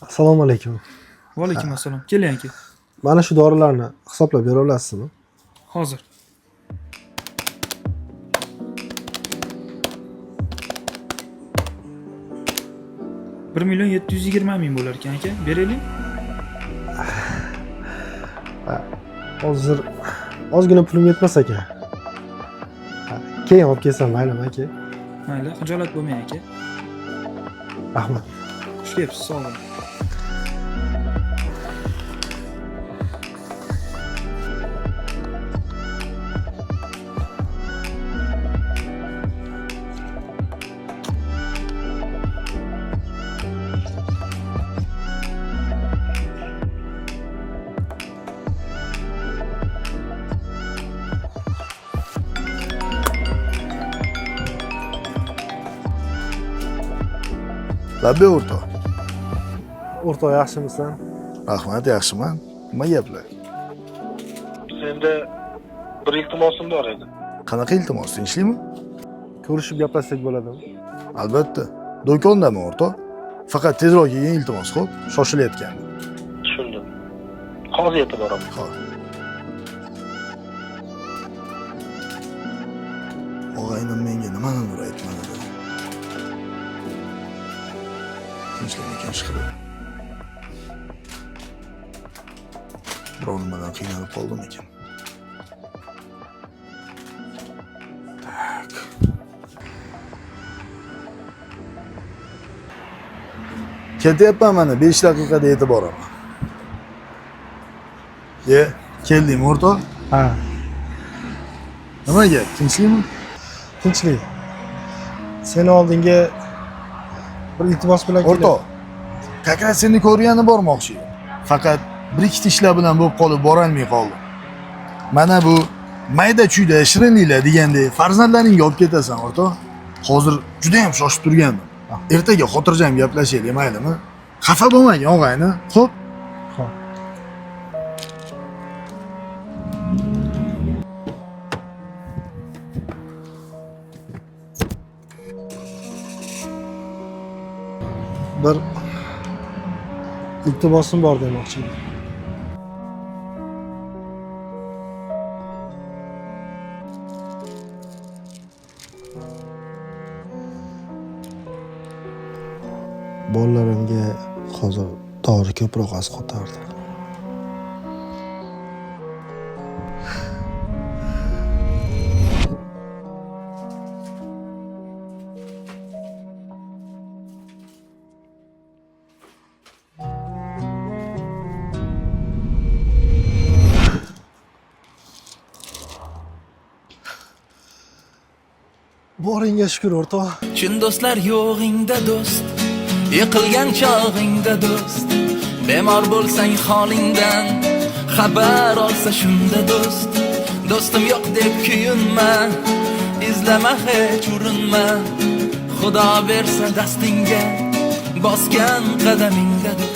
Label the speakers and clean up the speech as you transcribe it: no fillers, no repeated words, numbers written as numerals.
Speaker 1: Assalomu alaykum.
Speaker 2: Va alaykum assalom. Keling aka.
Speaker 1: Mana shu dorilarni hisoblab bera olasizmi?
Speaker 2: Hozir. $1,720,000 bo'lar ekan aka. Beraylik.
Speaker 1: Hozir ozgina pulim yetmas ekan. Keyin olib kelsam maylimi aka?
Speaker 2: Mayli, xijolat bo'lmang aka.
Speaker 1: Rahmat.
Speaker 2: Xush kelibsiz, sog' bo'ling.
Speaker 3: Labbi o'rtoq.
Speaker 1: O'rtoq yaxshimisan?
Speaker 3: Rahmat, yaxshiman. Nima gaplar?
Speaker 4: Senda bir iltimosim bor edi.
Speaker 3: Qanaqa iltimos, tinchlikmi?
Speaker 1: Ko'rishib gaplashsak bo'ladimi?
Speaker 3: Albatta. Do'kondaman o'rtoq. Faqat tezroq kelgin iltimos, xo'p? Shoshilayotgandim.
Speaker 4: Tushundim. Hozir yetib boraman.
Speaker 3: Xo'p. Og'aynim menga nimanidir aytmadi. Tinchlik ekan chiqib. Birov nimadan qiynalib qoldim ekan. Tak. Ketyapman mana 5 daqiqada yetib boraman. Keldingmi o'rtoq?
Speaker 1: Ha,
Speaker 3: Nima gap? Tinchlikmi?
Speaker 1: tinchlik. Seni oldinga bir iltimos bilan
Speaker 3: O'rtoq, kakra seni ko'rgani bormoqchi. Faqat bir ikkita ishlar bilan bo'lib qolib borolmay qoldim. Mana bu mayda-chuyda shirinliklar degandek farzandlaringga olib ketasan, o'rtoq. Hozir juda ham shoshib turgandim. Ertaga xotirjam gaplashaylik, maylimi? Xafa bo'lmagin, og'ayni. Xo'p?
Speaker 1: Xo'p. Bir iltimosim bor demoqchi edim. Bolalarimga hozir dori ko'proq asqotardi. Boringga shukr o'rtoq.
Speaker 5: Chin do'stlar yo'g'ingda do'st, yiqilgan chog'ingda do'st, bemor bo'lsang holingdan xabar olsa shunda do'st. Do'stim yo'q deb kuyinma, izlama hech urinma, Xudo bersa dastingga bosgan qadamingda do'st.